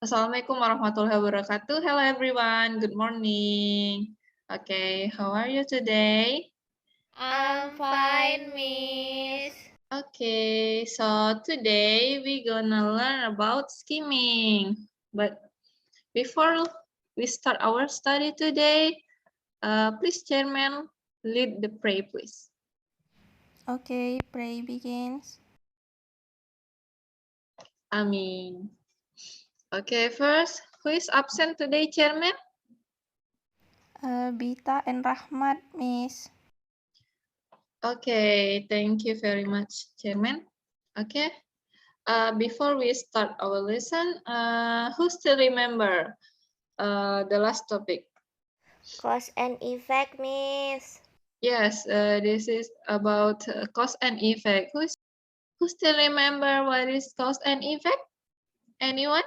Assalamualaikum warahmatullahi wabarakatuh. Hello everyone. Good morning. Okay, how are you today? I'm fine, Miss. Okay, so today we're gonna learn about skimming. But before we start our study today, please, Chairman, lead the prayer, please. Okay, pray begins. Amin. Okay, first, who is absent today, Chairman? Bita and Rahmat, Miss. Okay, thank you very much, Chairman. Okay. Before we start our lesson, who still remember the last topic? Cause and effect, Miss. Yes, this is about cause and effect. Who still remember what is cause and effect? Anyone?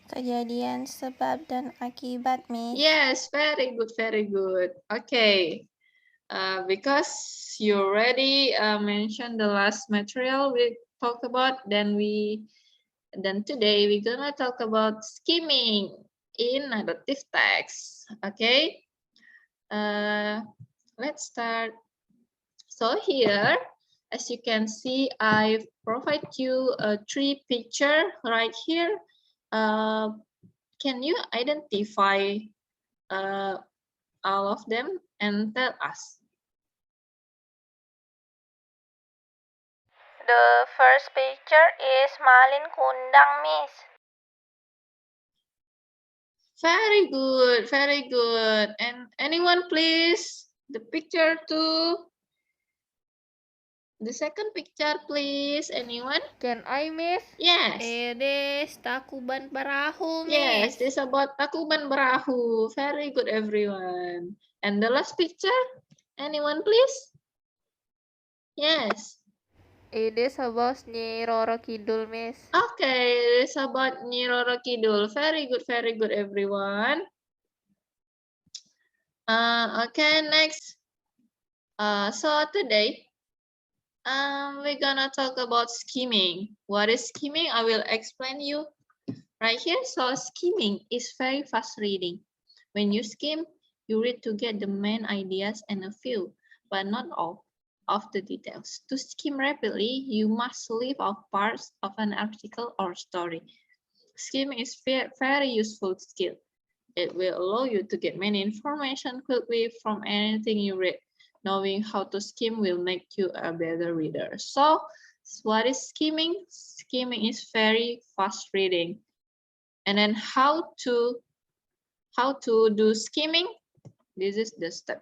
Kejadian sebab dan akibat, Miss. Yes, very good, very good. Okay, because you already mentioned the last material we talked about, then today we're gonna talk about skimming in narrative text. Okay, let's start. So here, as you can see, I provide you a three picture right here. Can you identify all of them and tell us? The first picture is Malin Kundang, Miss. Very good, very good. And anyone please? The picture two. The second picture please. Anyone? Can I, Miss? Yes. It is Takuban Perahu, Yes, Miss. this is about Takuban Perahu. Very good, everyone. And the last picture? Anyone please? Yes. It is about Nyi Roro Kidul, Miss. Okay, it's about Nyi Roro Kidul. Very good, everyone. Okay, next. So today, we're gonna talk about skimming. What is skimming? I will explain you right here. So skimming is very fast reading. When you skim, you read to get the main ideas and a few, but not all, of the details. To skim rapidly, you must leave out parts of an article or story. Skimming is very useful skill. It will allow you to get many information quickly from anything you read. Knowing how to skim will make you a better reader. So, what is skimming? Skimming is very fast reading. And then how to do skimming? This is the step.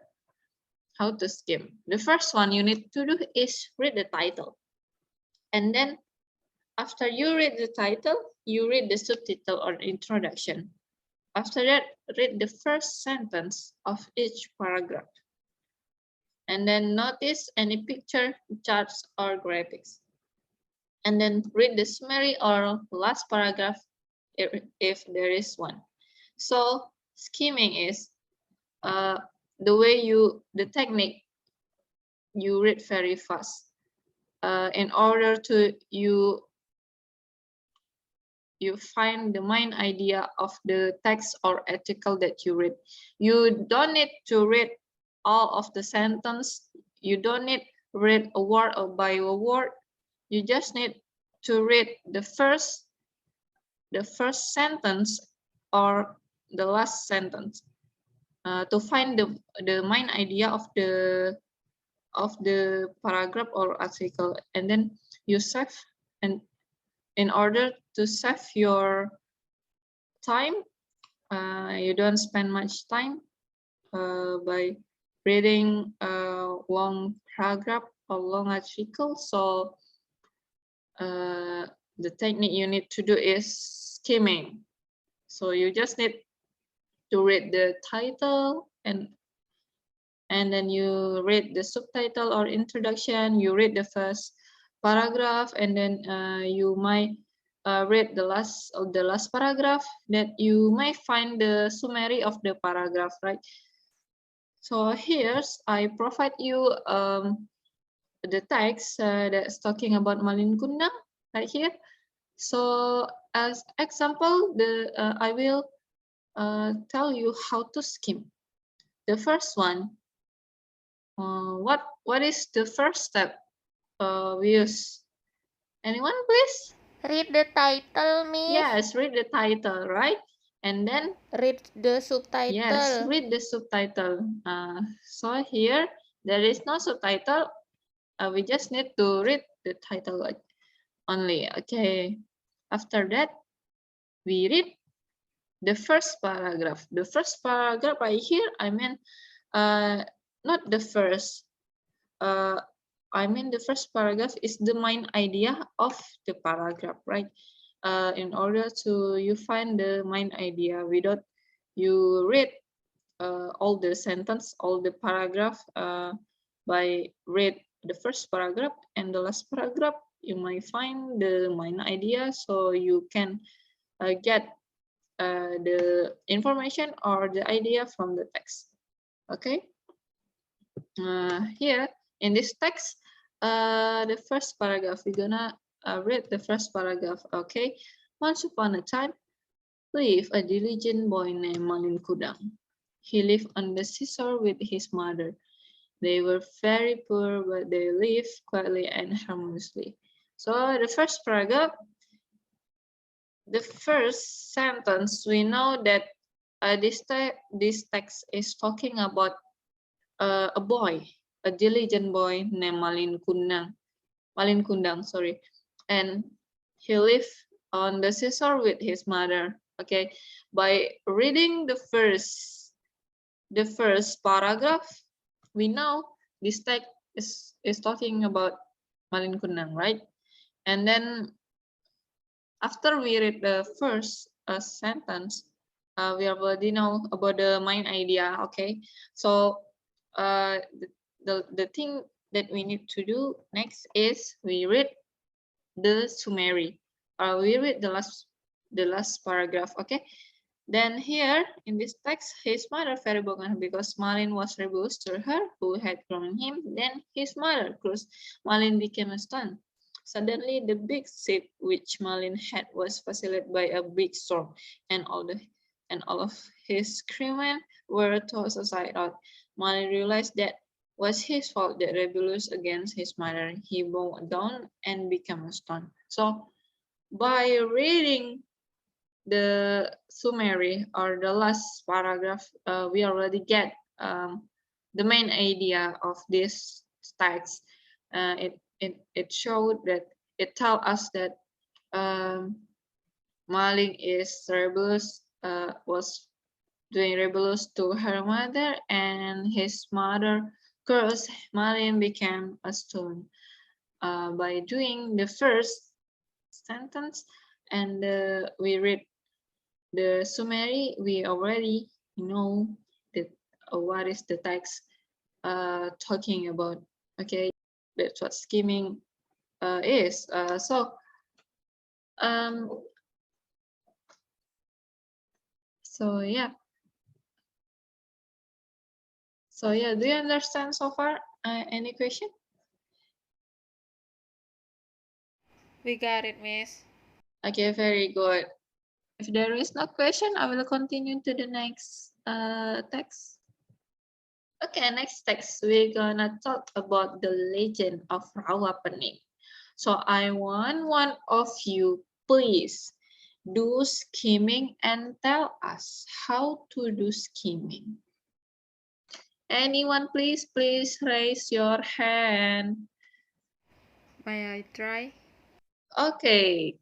How to skim. The first one you need to do is read the title. And then after you read the title, you read the subtitle or introduction. After that, read the first sentence of each paragraph. And then notice any picture, charts, or graphics. And then read the summary or last paragraph if there is one. So skimming is the technique you read very fast. In order to you find the main idea of the text or article that you read. You don't need to read all of the sentence. You don't need read a word or by a word. You just need to read the first sentence or the last sentence to find the main idea of the paragraph or article, and then you save. And in order to save your time, you don't spend much time by reading a long paragraph or long article. So the technique you need to do is skimming. So you just need to read the title and then you read the subtitle or introduction. You read the first paragraph, and then you might read the last paragraph, that you may find the summary of the paragraph, right? So here's I provide you the text that's talking about Malin Kundang right here. So as example, I will tell you how to skim. The first one, what is the first step we use? Anyone, please? Read the title, Miss. Yes, read the title, right? And then Read the subtitle. yes, read the subtitle. So here there is no subtitle. We just need to read the title only. Okay. After that, we read the first paragraph. The first paragraph right here, I mean, not the first. I mean, the first paragraph is the main idea of the paragraph, right? In order to you find the main idea without you read all the sentence, all the paragraph by read the first paragraph and the last paragraph, you might find the main idea so you can get the information or the idea from the text. Okay. Here in this text, the first paragraph, we're gonna read the first paragraph. Okay. Once upon a time, lived a diligent boy named Malin Kudang. He lived on the seashore with his mother. They were very poor, but they lived quietly and harmoniously. So the first paragraph, the first sentence, we know that this text is talking about a boy, a diligent boy named Malin Kundang, sorry, and he lived on the seashore with his mother. Okay, by reading the first paragraph, we know this text is talking about Malin Kundang, right? And then after we read the first sentence, we already know about the main idea. Okay, so the thing that we need to do next is we read the summary. We read the last paragraph. Okay, then here in this text, his mother very broken because Malin was rebellious to her who had grown him. Then his mother cursed Malin became a stone. Suddenly, the big ship which Malin had was facilitated by a big storm, and all of his crewmen were tossed aside out. Malin realized that was his fault that rebellious against his mother. He bowed down and became a stone. So by reading the summary or the last paragraph, we already get the main idea of this text. It showed that it tells us that Malik is rebellious, was doing rebellious to her mother, and his mother cursed Malin became a stone. By doing the first sentence and we read the summary, we already know that what is the text talking about. Okay, that's what skimming is. Um, so yeah. So yeah, do you understand so far? Any question? We got it, Miss. Okay, very good. If there is no question, I will continue to the next text. Okay, next text, we're gonna talk about the legend of Rawapening. So I want one of you, please, do skimming and tell us how to do skimming. Anyone, please raise your hand. May I try? Okay,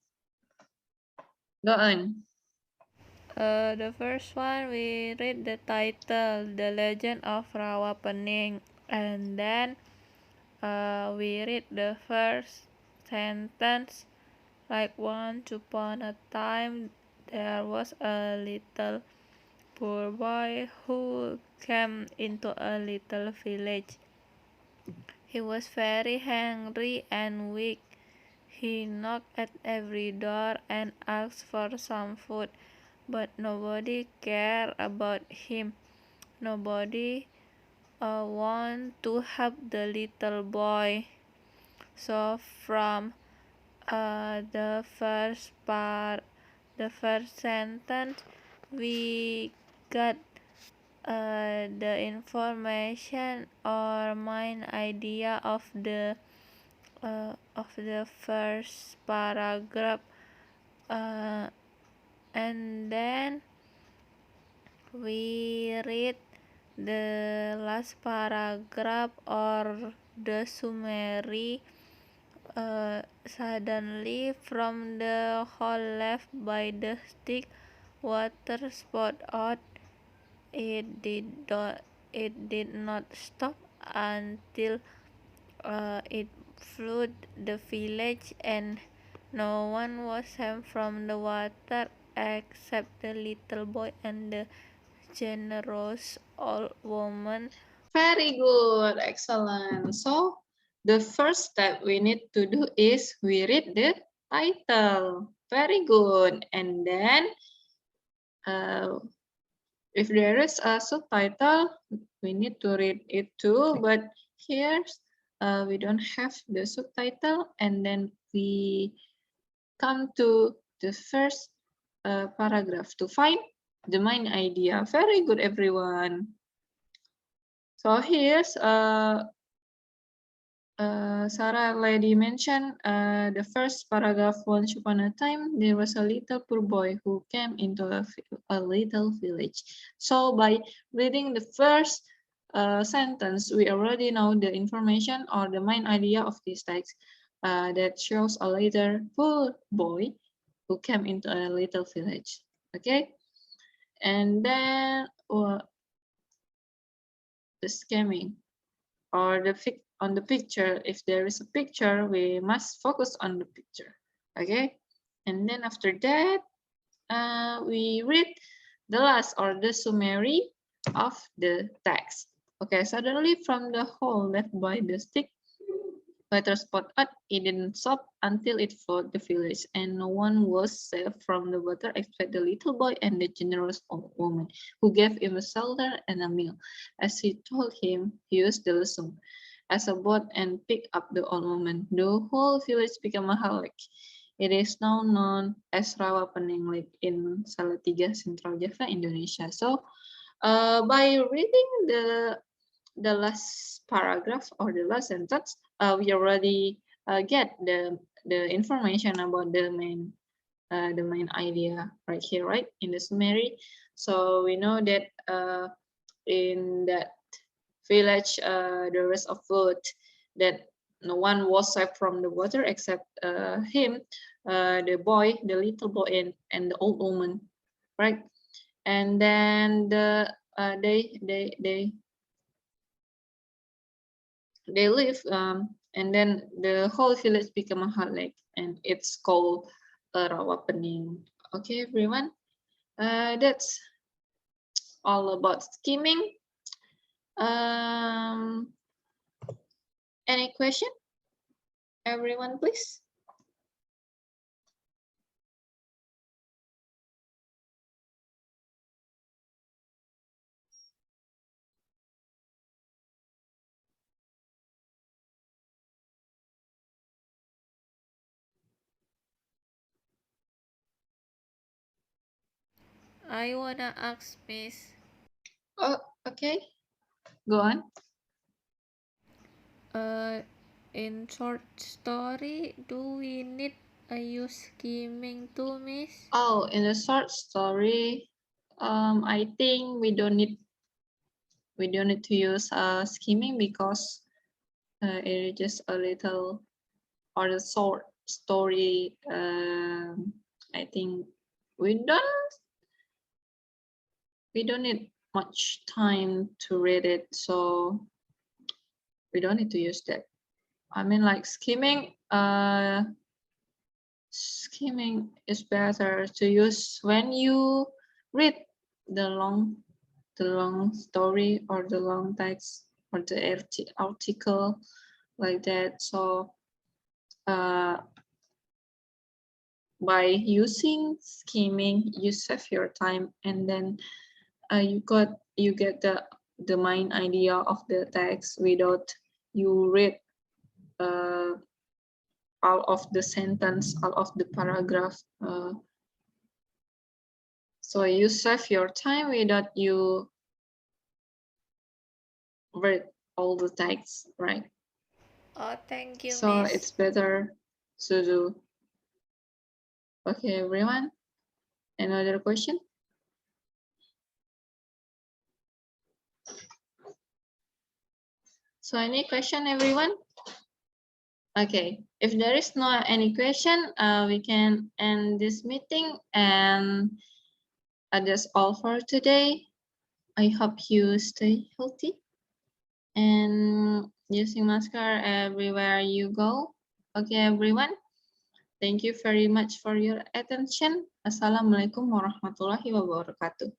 go on. The first one, we read the title, The Legend of Rawapening, and then we read the first sentence. Like once upon a time, there was a little poor boy who came into a little village. He was very hungry and weak. He knocked at every door and asked for some food, but nobody cared about him. Nobody wanted to help the little boy. So from the first sentence, we got the information or main idea of the first paragraph, and then we read the last paragraph or the summary. Suddenly from the hole left by the stick, water spouted out. It did not stop until it flooded the village, and no one was saved from the water except the little boy and the generous old woman. Very good, excellent. So the first step we need to do is we read the title. Very good. And then if there is a subtitle, we need to read it too. But here we don't have the subtitle, and then we come to the first paragraph to find the main idea. Very good, everyone. So here's Sarah already mentioned the first paragraph. Once upon a time, there was a little poor boy who came into a little village. So by reading the first sentence, we already know the information or the main idea of this text that shows a little poor boy who came into a little village. Okay, and then the skimming or on the picture. If there is a picture, we must focus on the picture. Okay, and then after that, we read the last or the summary of the text. Okay, suddenly from the hole left by the stick, water spot out. It didn't stop until it flooded the village, and no one was saved from the water except the little boy and the generous old woman, who gave him a shelter and a meal. As he told him, he used the lesson as a boat and picked up the old woman. The whole village became a lake. It is now known as Rawa Pening Lake in Salatiga, Central Java, Indonesia. So, by reading the last paragraph or the last sentence, we already get the information about the main idea right here, right in the summary. So we know that in that village there was a flood, that no one was saved from the water except him, the boy, the little boy, and the old woman, right? And then they live, and then the whole village become a hot lake, and it's called Rawa Pening. Okay, everyone, that's all about skimming. Any question, everyone, please? I wanna ask Miss, Oh, okay, go on. in short story, do we need a use skimming too, Miss? Oh, in the short story, I think we don't need to use skimming, because it is just a little or a short story. I think we don't need much time to read it, so we don't need to use that. I mean, like skimming, skimming is better to use when you read the long story or the long text or the article like that. So by using skimming, you save your time, and then you get the main idea of the text without you read all of the sentence, all of the paragraph. So you save your time without you read all the text, right? Oh, thank you, So Miss. it's better to do. Okay, everyone. Another question? So any question, everyone? Okay, if there is no any question, we can end this meeting, and that's all for today. I hope you stay healthy and using mask everywhere you go. Okay, everyone. Thank you very much for your attention. Assalamualaikum warahmatullahi wabarakatuh.